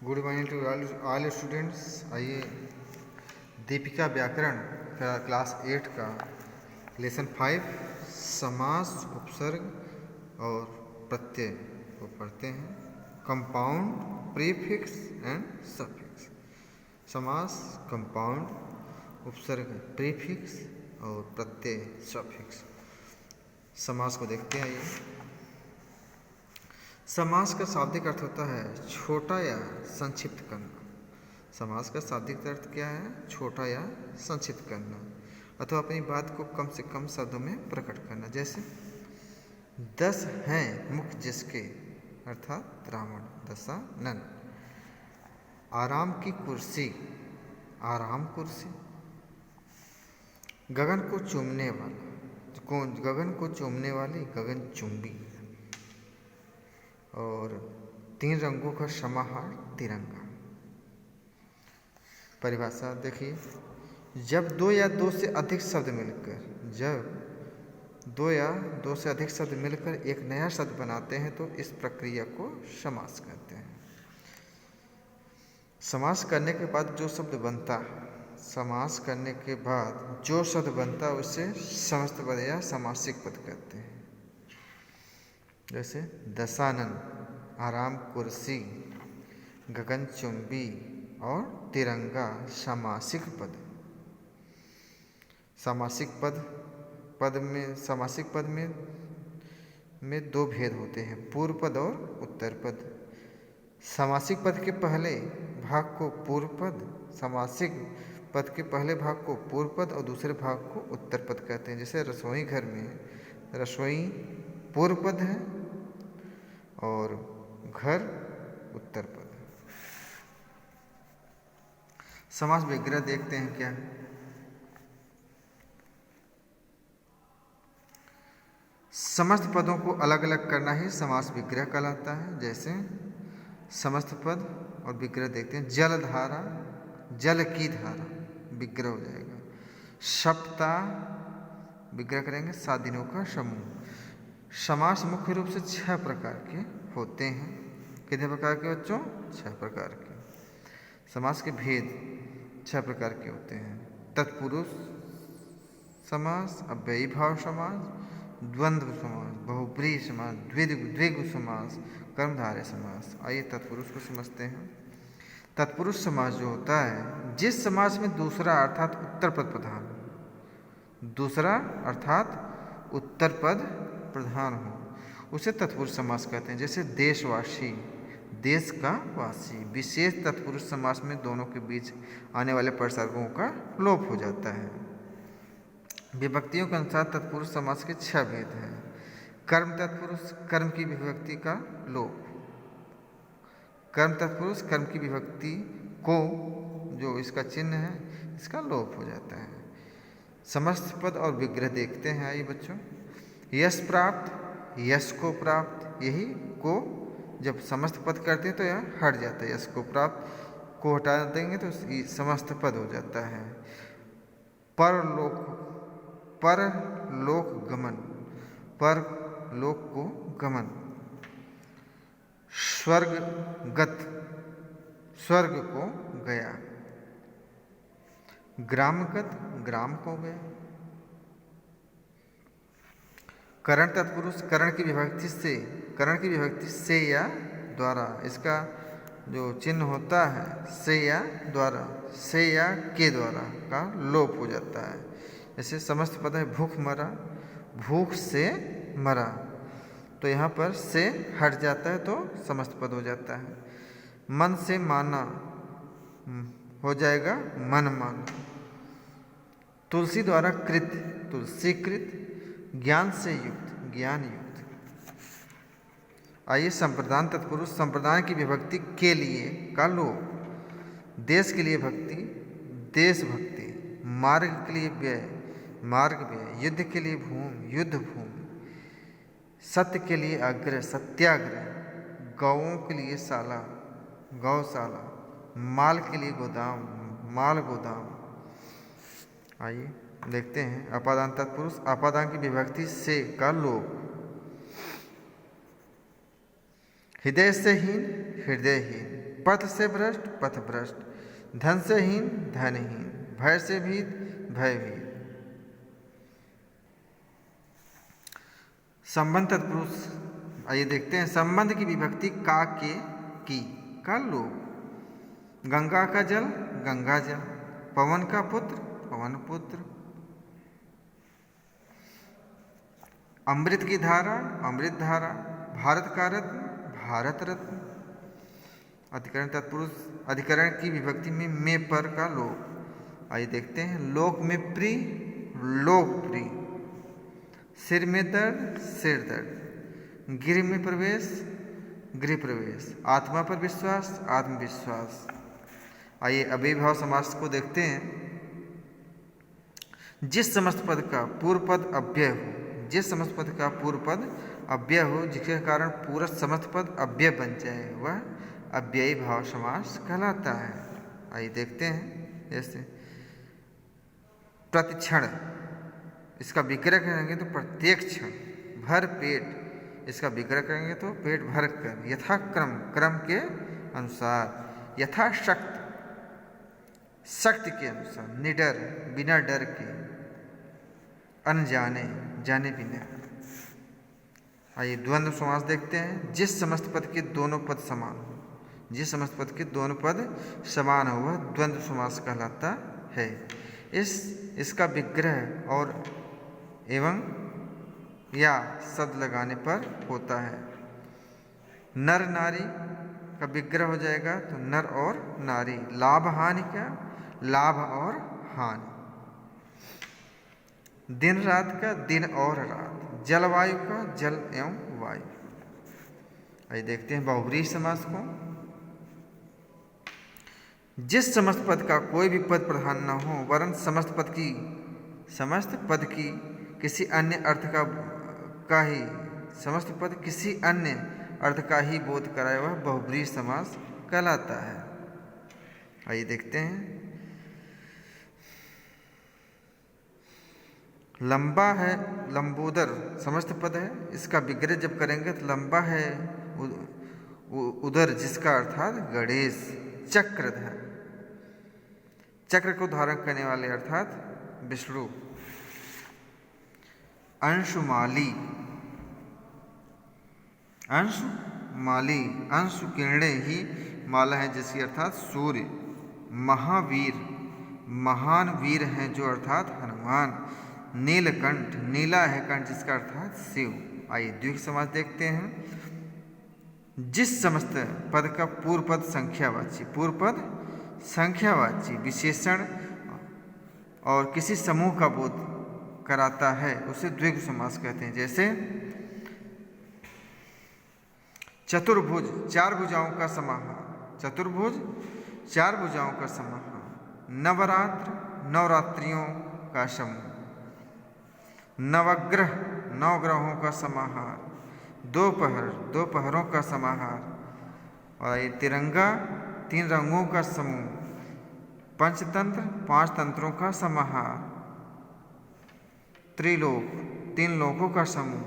Good morning to all students. आइए दीपिका व्याकरण का क्लास 8 का लेसन 5 समास, उपसर्ग और प्रत्यय को पढ़ते हैं। Compound, prefix and suffix. समास कंपाउंड, उपसर्ग प्रीफिक्स और प्रत्यय सफिक्स। समास को देखते हैं। आइए, समास का शाब्दिक अर्थ होता है छोटा या संक्षिप्त करना। समास का शाब्दिक अर्थ क्या है? छोटा या संक्षिप्त करना अथवा अपनी बात को कम से कम शब्दों में प्रकट करना। जैसे 10 हैं मुख जिसके, अर्थात रावण, दशानन। आराम की कुर्सी, आराम कुर्सी। गगन को चूमने वाला, गगन को चूमने वाली, गगन चुंबी। और 3 रंगों का समाहार, तिरंगा। परिभाषा देखिए, जब 2 या 2 से अधिक शब्द मिलकर, जब 2 या 2 से अधिक शब्द मिलकर एक नया शब्द बनाते हैं तो इस प्रक्रिया को समास कहते हैं। समास करने के बाद जो शब्द बनता है, समास करने के बाद जो शब्द बनता है उसे समस्त पद या समासिक पद कहते हैं। जैसे दशानन, आराम कुर्सी, गगनचुंबी और तिरंगा समासिक पद। समासिक पद में 2 भेद होते हैं, पूर्व पद और उत्तर पद। समासिक पद के पहले भाग को पूर्व पद, समासिक पद के पहले भाग को पूर्व पद और दूसरे भाग को उत्तर पद कहते हैं। जैसे रसोई घर में रसोई पूर्व पद है और घर उत्तर पद। समास विग्रह देखते हैं क्या है। समस्त पदों को अलग अलग करना ही समास विग्रह कहलाता है। जैसे समस्त पद और विग्रह देखते हैं। जलधारा, जल की धारा, विग्रह हो जाएगा। सप्ताह, विग्रह करेंगे 7 दिनों का समूह। समास मुख्य रूप से 6 प्रकार के होते हैं। कितने प्रकार के बच्चों? 6 प्रकार के। समास के भेद 6 प्रकार के होते हैं। तत्पुरुष समास, अव्ययी भाव समास, द्वंद्व समास, बहुब्रीहि समास, द्विगु समास, कर्मधारय समास। आइए तत्पुरुष को समझते हैं। तत्पुरुष समास जो होता है, जिस समास में दूसरा अर्थात उत्तर पद प्रधान हो, दूसरा अर्थात उत्तर पद प्रधान हो, उसे तत्पुरुष समास कहते हैं। जैसे देशवासी, देश का वासी। विशेष तत्पुरुष समास में दोनों के बीच आने वाले प्रसर्गों का लोप हो जाता है। विभक्तियों के अनुसार तत्पुरुष समास के 6 भेद हैं। कर्म तत्पुरुष, कर्म की विभक्ति का लोप। कर्म तत्पुरुष, कर्म की विभक्ति को जो इसका चिन्ह है इसका लोप हो जाता है। समस्त पद और विग्रह देखते हैं। आइए बच्चों, यश प्राप्त, यश को प्राप्त, यही को जब समस्त पद करते हैं तो यह हट जाता है। यश को प्राप्त को हटा देंगे तो समस्त पद हो जाता है। परलोक, परलोक गमन, परलोक को गमन। स्वर्गगत, स्वर्ग को गया। ग्रामगत, ग्राम को गया। करण तत्पुरुष, करण की विभक्ति से या द्वारा, इसका जो चिन्ह होता है से या द्वारा, से या के द्वारा का लोप हो जाता है। जैसे समस्त पद है भूख मरा, भूख से मरा, तो यहाँ पर से हट जाता है तो समस्त पद हो जाता है। मन से माना हो जाएगा मन माना। तुलसी द्वारा कृत, तुलसी कृत। ज्ञान से युक्त, ज्ञान युक्त। आइए संप्रदान तत्पुरुष, संप्रदान की विभक्ति के लिए का लोप। देश के लिए भक्ति, देश भक्ति। मार्ग के लिए व्यय, मार्ग व्यय। युद्ध के लिए भूमि, युद्ध भूमि। सत्य के लिए आग्रह, सत्याग्रह। गौओं के लिए शाला, गौशाला। माल के लिए गोदाम, माल गोदाम। आइए देखते हैं अपादान तत्पुरुष, अपादान की विभक्ति से का लोप। हृदय से हीन, हृदयहीन। पथ से भ्रष्ट पथ भ्रष्ट, धन से हीन धनहीन, भय से भीत भयभीत। संबंध तत्पुरुष, आइए देखते हैं। संबंध की विभक्ति का के की का लोग, गंगा का जल गंगा जल, पवन का पुत्र पवन पुत्र, अमृत की धारा अमृत धारा, भारत का रत्न भारत रत्न। अधिकरण तत्पुरुष, अधिकरण की विभक्ति में पर का लोक। आइए देखते हैं। लोक में प्रिय लोकप्रिय, सिर में दर्द सिर दर्द, गृह में प्रवेश गृह प्रवेश, आत्मा पर विश्वास आत्मविश्वास। आइए अव्ययीभाव समास को देखते हैं। जिस समस्त पद का पूर्व पद अव्यय हो, जिस समस्त पद का पूर्व पद अव्यय हो, जिसके कारण पूरा समस्त पद अव्यय बन जाए, वह अव्ययी भाव समास कहलाता है। आइए देखते हैं। जैसे प्रतिक्षण, इसका विग्रह करेंगे तो प्रत्येक क्षण, भर पेट, इसका विग्रह करेंगे तो पेट भर कर, यथाक्रम क्रम के अनुसार, यथाशक्त शक्ति के अनुसार, निडर बिना डर के, अनजाने जाने बिना। आइए द्वंद्व समास देखते हैं। जिस समस्त पद के दोनों पद समान हो, जिस समस्त पद के दोनों पद समान हो, वह द्वंद्व समास कहलाता है। इसका विग्रह और एवं या शब्द लगाने पर होता है। नर नारी का विग्रह हो जाएगा तो नर और नारी, लाभ हानि का लाभ और हानि, दिन रात का दिन और रात, जलवायु का जल एवं वायु। आइए देखते हैं बहुब्रीहि समास को। जिस समस्त पद का कोई भी पद प्रधान न हो, वरन समस्त पद की किसी अन्य अर्थ का ही समस्त पद किसी अन्य अर्थ का ही बोध कराए, वह बहुब्रीहि समास कहलाता है। आइए देखते हैं। लंबा है लंबोदर समस्त पद है, इसका विग्रह जब करेंगे तो लंबा है उदर जिसका अर्थात गणेश, चक्रधर चक्र को धारण करने वाले अर्थात विष्णु। अंशुमाली अंशुमाली, अंशु किरणें ही माला है जिसकी अर्थात सूर्य। महावीर महान वीर हैं जो अर्थात हनुमान। नीलकंठ नीला है कंठ जिसका अर्थात शिव। आइए द्विग समास देखते हैं। जिस समस्त पद का पूर्व पद संख्यावाची, पूर्व पद संख्यावाची विशेषण और किसी समूह का बोध कराता है, उसे द्विग समास कहते हैं। जैसे चतुर्भुज चार भुजाओं का समाहार, चतुर्भुज चार भुजाओं का समाहार। नवरात्र नवरात्रियों का समूह। नवग्रह नौ ग्रहों का समाहार। दोपहर दोपहरों का समाहार। और ये तिरंगा तीन रंगों का समूह। पंचतंत्र पांच तंत्रों का समाहार। त्रिलोक तीन लोकों का समूह।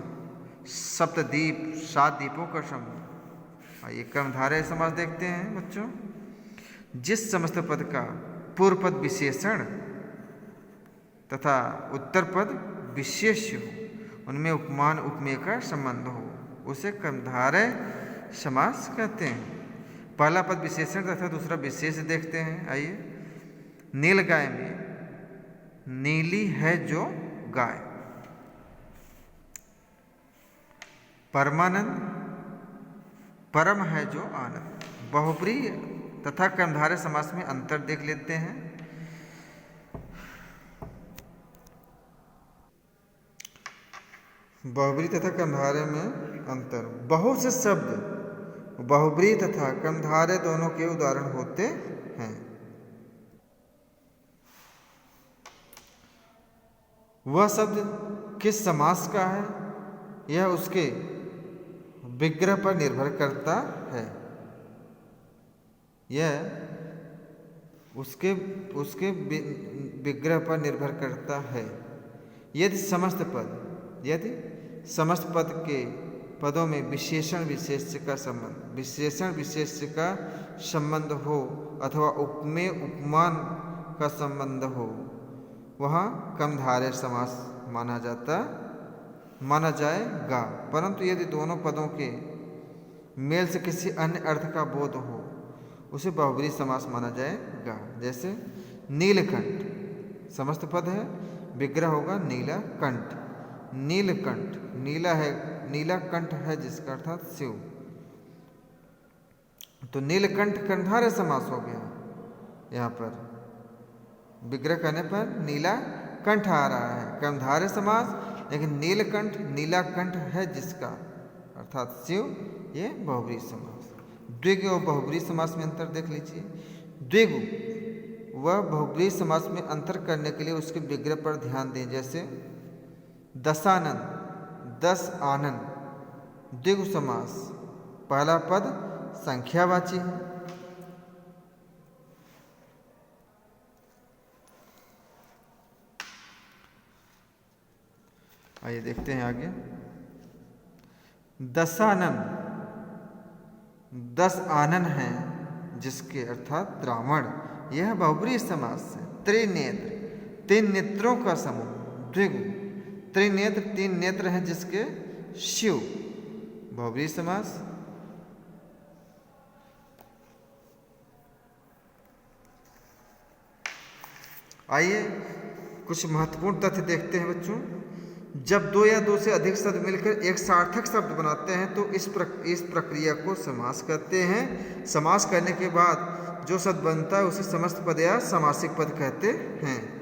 सप्तद्वीप सात द्वीपों का समूह। आइए कर्मधारय समास देखते हैं बच्चों। जिस समस्त पद का पूर्व पद विशेषण तथा उत्तर पद विशेष्य हो, उनमें उपमान उपमेय का संबंध हो, उसे कर्मधारय समास कहते हैं। पहला पद विशेषण तथा दूसरा विशेष देखते हैं। आइए। नील गाय में नीली है जो गाय। परमानंद परम है जो आनंद। बहुब्रीहि तथा कर्मधारय समास में अंतर देख लेते हैं। बहुब्रीहि तथा कर्मधारय में अंतर। बहुत से शब्द बहुब्रीहि तथा कर्मधारय दोनों के उदाहरण होते हैं। वह शब्द किस समास का है, यह उसके विग्रह पर निर्भर करता है। यह उसके विग्रह पर निर्भर करता है। यदि समस्त पद के पदों में विशेषण विशेष्य का संबंध, विशेषण विशेष्य का संबंध हो अथवा उपमेय उपमान का संबंध हो, वहाँ कर्मधारय समास माना जाएगा। परंतु यदि दोनों पदों के मेल से किसी अन्य अर्थ का बोध हो, उसे बहुब्रीहि समास माना जाएगा। जैसे नीलकंठ समस्त पद है, विग्रह होगा नीलकंठ। नीलकंठ नीला है, नीला कंठ है जिसका अर्थात शिव, तो नीलकंठ कर्मधारय समास हो गया। यहाँ पर विग्रह करने पर नीला कंठ आ रहा है, कर्मधारय समास, लेकिन नीलकंठ नीला कंठ है जिसका अर्थात शिव, ये बहुब्रीहि समास। द्विगु और बहुब्रीहि समास में अंतर देख लीजिए। द्विगु व बहुब्रीहि समास में अंतर करने के लिए उसके विग्रह पर ध्यान दें। जैसे दशानन, दस आनन, द्विगु समास, पहला पद संख्यावाची है। आइए देखते हैं आगे। दशानन, दस आनन हैं जिसके अर्थात रावण, यह बहुब्रीहि समास है। त्रिनेत्र, तीन नेत्रों का समूह, द्विगु। त्रिनेत्र, तीन नेत्र हैं जिसके शिव, बहुब्रीहि समास। आइए कुछ महत्वपूर्ण तथ्य देखते हैं बच्चों। जब दो या दो से अधिक शब्द मिलकर एक सार्थक शब्द बनाते हैं तो इस प्रक्रिया को समास कहते हैं। समास करने के बाद जो शब्द बनता है उसे समस्त पद या समासिक पद कहते हैं।